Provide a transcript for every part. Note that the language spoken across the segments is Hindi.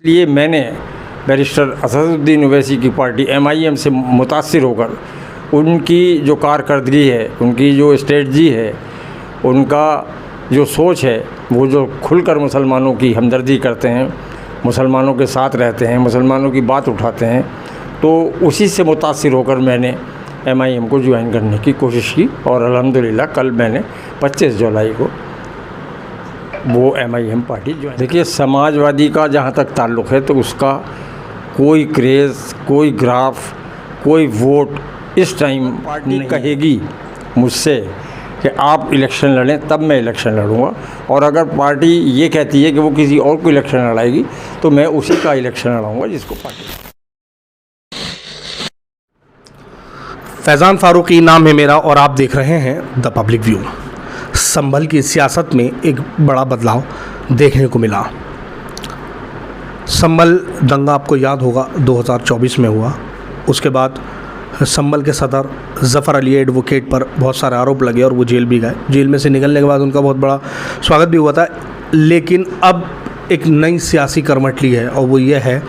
इसलिए मैंने बैरिस्टर असदुद्दीन ओवैसी की पार्टी MIM से मुतासिर होकर उनकी जो कारकर्दगी है, उनकी जो स्ट्रेटजी है, उनका जो सोच है, वो जो खुलकर मुसलमानों की हमदर्दी करते हैं, मुसलमानों के साथ रहते हैं, मुसलमानों की बात उठाते हैं, तो उसी से मुतासिर होकर मैंने MIM को ज्वाइन करने की कोशिश की और अल्हम्दुलिल्लाह कल मैंने 25 जुलाई को वो MIM पार्टी ज्वाइन। देखिए, समाजवादी का जहाँ तक ताल्लुक़ है तो उसका कोई क्रेज़, कोई ग्राफ, कोई वोट इस टाइम पार्टी कहेगी मुझसे कि आप इलेक्शन लड़ें तब मैं इलेक्शन लड़ूंगा, और अगर पार्टी ये कहती है कि वो किसी और को इलेक्शन लड़ाएगी तो मैं उसी का इलेक्शन लड़ाऊंगा जिसको पार्टी। फैज़ान फ़ारूकी नाम है मेरा और आप देख रहे हैं द पब्लिक व्यू। संभल की सियासत में एक बड़ा बदलाव देखने को मिला। संभल दंगा आपको याद होगा 2024 में हुआ। उसके बाद संभल के सदर ज़फ़र अली एडवोकेट पर बहुत सारे आरोप लगे और वो जेल भी गए। जेल में से निकलने के बाद उनका बहुत बड़ा स्वागत भी हुआ था। लेकिन अब एक नई सियासी करवट ली है और वो ये है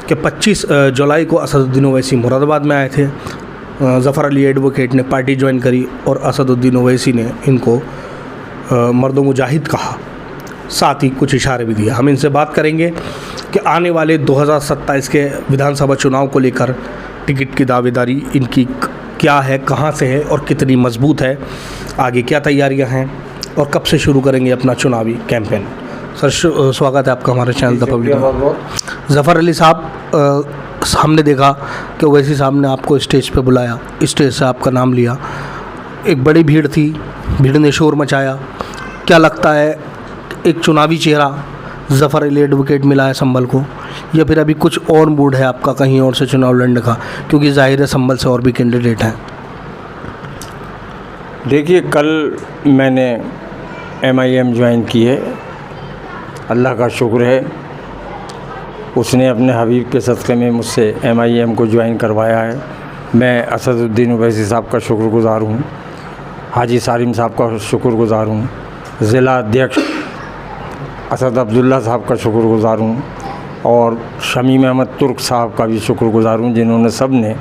कि 25 जुलाई को असदुद्दीन ओवैसी मुरादाबाद में आए थे। ज़फ़र अली एडवोकेट ने पार्टी ज्वाइन करी और असदुद्दीन ओवैसी ने इनको मर्दो मुजाहिद कहा, साथ ही कुछ इशारे भी दिए। हम इनसे बात करेंगे कि आने वाले 2027 के विधानसभा चुनाव को लेकर टिकट की दावेदारी इनकी क्या है, कहाँ से है और कितनी मजबूत है, आगे क्या तैयारियां हैं और कब से शुरू करेंगे अपना चुनावी कैंपेन। सर, स्वागत है आपका हमारे channel the public. Zafar Ali साहब, हमने देखा कि ओवैसी साहब ने आपको स्टेज पे बुलाया, स्टेज से आपका नाम लिया, एक बड़ी भीड़ थी, भीड़ ने शोर मचाया। क्या लगता है, एक चुनावी चेहरा ज़फ़र अली एडवोकेट मिला है संभल को, या फिर अभी कुछ और मूड है आपका कहीं और से चुनाव लड़ने का, क्योंकि जाहिर है संभल से और भी कैंडिडेट हैं? देखिए, कल मैंने MIM ज्वाइन की है। अल्लाह का शुक्र है, उसने अपने हबीब के सदक़े में मुझसे MIM को ज्वाइन करवाया है। मैं असदुद्दीन ओवैसी साहब का शुक्रगुज़ार हूँ, हाजी सालिम साहब का शुक्रगुज़ार हूँ, ज़िला अध्यक्ष असद अब्दुल्ला साहब का शुक्रगुज़ार हूँ और शमीम अहमद तुर्क साहब का भी शुक्रगुज़ार हूँ, जिन्होंने सब ने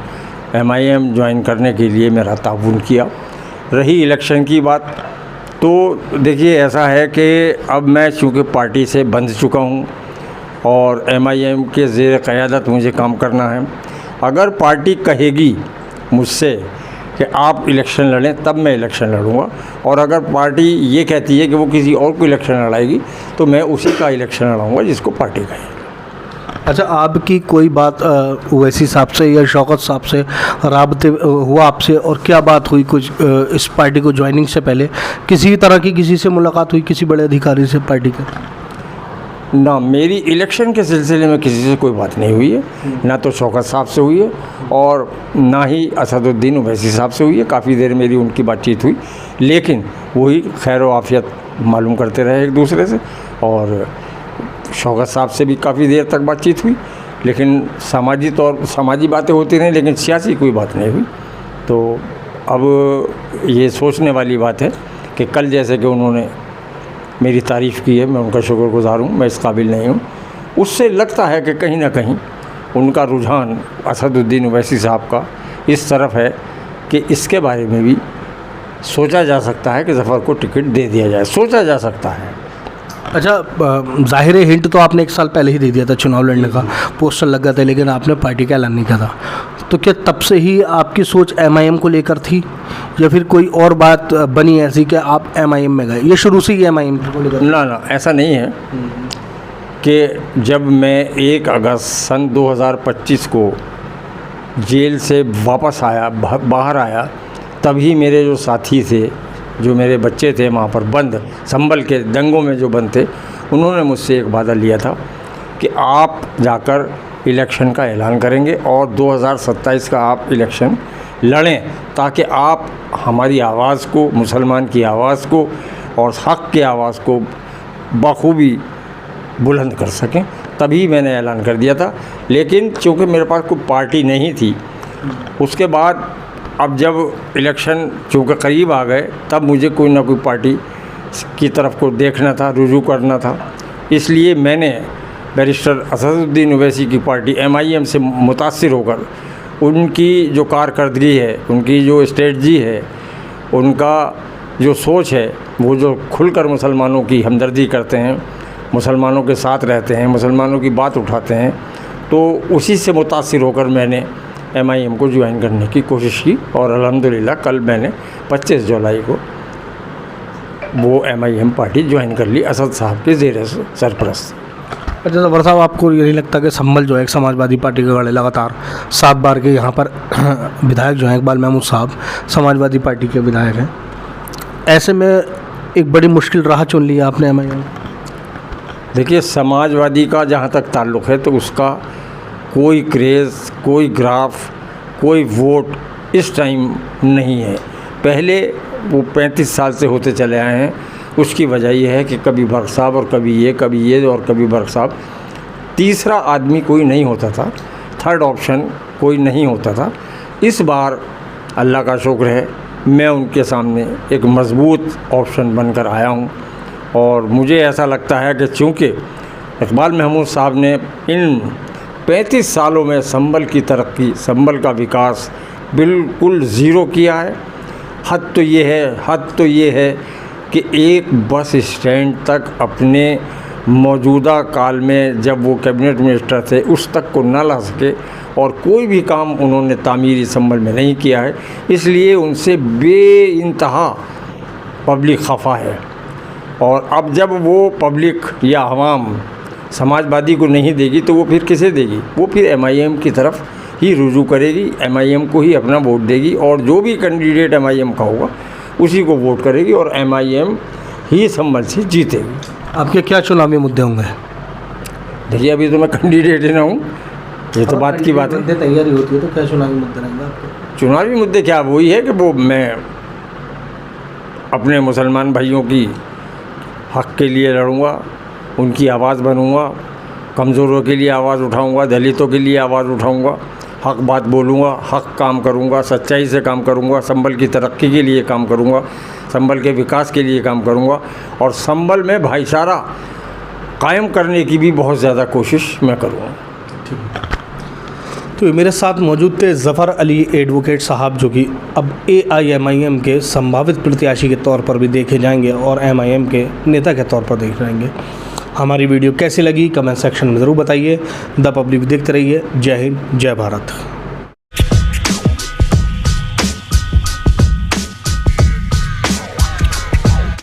MIM ज्वाइन करने के लिए मेरा ताउन किया। रही इलेक्शन की बात, तो देखिए ऐसा है कि अब मैं चूँकि पार्टी से बंध चुका हूँ और MIM के ज़ेर क़यादत मुझे काम करना है। अगर पार्टी कहेगी मुझसे कि आप इलेक्शन लड़ें तब मैं इलेक्शन लड़ूंगा, और अगर पार्टी ये कहती है कि वो किसी और को इलेक्शन लड़ाएगी तो मैं उसी का इलेक्शन लड़ाऊंगा जिसको पार्टी कहेगी। अच्छा, आपकी कोई बात ओवैसी साहब से या शौकत साहब से राब्ते हुआ आपसे, और क्या बात हुई कुछ इस पार्टी को ज्वाइनिंग से पहले? किसी तरह की किसी से मुलाकात हुई, किसी बड़े अधिकारी से पार्टी के? ना, मेरी इलेक्शन के सिलसिले में किसी से कोई बात नहीं हुई है, ना तो शौकत साहब से हुई है और ना ही असदुद्दीन ओवैसी साहब से हुई है। काफ़ी देर मेरी उनकी बातचीत हुई, लेकिन वही खैर व आफियत मालूम करते रहे एक दूसरे से, और शौकत साहब से भी काफ़ी देर तक बातचीत हुई, लेकिन सामाजी बातें होती रहीं, लेकिन सियासी कोई बात नहीं हुई। तो अब ये सोचने वाली बात है कि कल जैसे कि उन्होंने मेरी तारीफ़ की है, मैं उनका शुक्रगुज़ार हूँ, मैं इस काबिल नहीं हूँ, उससे लगता है कि कहीं ना कहीं उनका रुझान असदुद्दीन ओवैसी साहब का इस तरफ है कि इसके बारे में भी सोचा जा सकता है कि ज़फ़र को टिकट दे दिया जाए, सोचा जा सकता है। अच्छा, ज़ाहिर है हिंट तो आपने 1 साल पहले ही दे दिया था चुनाव लड़ने का, पोस्टर लग गया था, लेकिन आपने पार्टी का ऐलान नहीं किया था। तो क्या तब से ही आपकी सोच MIM को लेकर थी, या फिर कोई और बात बनी ऐसी कि आप MIM में गए? ये शुरू से ही MIM को लेकर? ना, ऐसा नहीं है कि जब मैं 1 अगस्त सन 2025 को जेल से वापस आया, बाहर आया, तभी मेरे जो साथी थे, जो मेरे बच्चे थे वहाँ पर बंद, संभल के दंगों में जो बंद थे, उन्होंने मुझसे एक वादा लिया था कि आप जाकर इलेक्शन का ऐलान करेंगे और 2027 का आप इलेक्शन लड़ें, ताकि आप हमारी आवाज़ को, मुसलमान की आवाज़ को और हक़ की आवाज़ को बखूबी बुलंद कर सकें। तभी मैंने ऐलान कर दिया था, लेकिन चूँकि मेरे पास कोई पार्टी नहीं थी, उसके बाद अब जब इलेक्शन चूँकि करीब आ गए, तब मुझे कोई ना कोई पार्टी की तरफ को देखना था, रुजू करना था। इसलिए मैंने बैरिस्टर असदुद्दीन ओवैसी की पार्टी MIM से मुतासिर होकर उनकी जो कारकर्दगी है, उनकी जो स्ट्रेटजी है, उनका जो सोच है, वो जो खुलकर मुसलमानों की हमदर्दी करते हैं, मुसलमानों के साथ रहते हैं, मुसलमानों की बात उठाते हैं, तो उसी से मुतासिर होकर मैंने MIM को ज्वाइन करने की कोशिश की और अल्हम्दुलिल्लाह कल मैंने 25 जुलाई को वो MIM पार्टी ज्वाइन कर ली असद साहब के ज़ेर सरपरस्त। अच्छा जफर साहब, आपको ये नहीं लगता कि संभल जो है एक समाजवादी पार्टी के गड़े लगातार 7 बार के यहाँ पर विधायक जो हैं इकबाल महमूद साहब समाजवादी पार्टी के विधायक हैं, ऐसे में एक बड़ी मुश्किल राह चुन ली आपने MIM? देखिए, समाजवादी का जहाँ तक ताल्लुक़ है तो उसका कोई क्रेज़, कोई ग्राफ, कोई वोट इस टाइम नहीं है। पहले वो 35 साल से होते चले आए हैं। उसकी वजह यह है कि कभी बर्क साहब और कभी ये और कभी बर्क साहब, तीसरा आदमी कोई नहीं होता था, थर्ड ऑप्शन कोई नहीं होता था। इस बार अल्लाह का शुक्र है, मैं उनके सामने एक मज़बूत ऑप्शन बनकर आया हूँ और मुझे ऐसा लगता है कि चूँकि इकबाल महमूद साहब ने इन 35 सालों में संभल की तरक्की, संभल का विकास बिल्कुल ज़ीरो किया है। हद तो ये है कि एक बस स्टैंड तक अपने मौजूदा काल में जब वो कैबिनेट मिनिस्टर थे उस तक को न ला सके और कोई भी काम उन्होंने तामीरी संभल में नहीं किया है। इसलिए उनसे बेइंतहा पब्लिक खफा है और अब जब वो पब्लिक या अवाम समाजवादी को नहीं देगी तो वो फिर किसे देगी? वो फिर MIM की तरफ ही रुजू करेगी, MIM को ही अपना वोट देगी और जो भी कैंडिडेट MIM का होगा उसी को वोट करेगी और MIM ही संभल से जीतेगी। आपके क्या चुनावी मुद्दे होंगे? देखिए, अभी तो मैं कैंडिडेट ही ना हूँ, ये तो बात की बात है। तैयारी होती है तो क्या चुनावी मुद्दे रहेंगे आपके? चुनावी मुद्दे क्या, वही है कि वो मैं अपने मुसलमान भाइयों की हक़ के लिए लड़ूँगा, उनकी आवाज़ बनूँगा, कमज़ोरों के लिए आवाज़ उठाऊँगा, दलितों के लिए आवाज़ उठाऊँगा, हक़ बात बोलूँगा, हक़ काम करूँगा, सच्चाई से काम करूँगा, संभल की तरक्की के लिए काम करूँगा, संभल के विकास के लिए काम करूँगा और संभल में भाईचारा कायम करने की भी बहुत ज़्यादा कोशिश मैं करूँगा। तो मेरे साथ मौजूद थे ज़फ़र अली एडवोकेट साहब, जो कि अब AIMIM के संभावित प्रत्याशी के तौर पर भी देखे जाएंगे और MIM के नेता के तौर पर देखे जाएंगे। हमारी वीडियो कैसी लगी कमेंट सेक्शन में ज़रूर बताइए। द पब्लिक देखते रहिए। जय हिंद, जय भारत।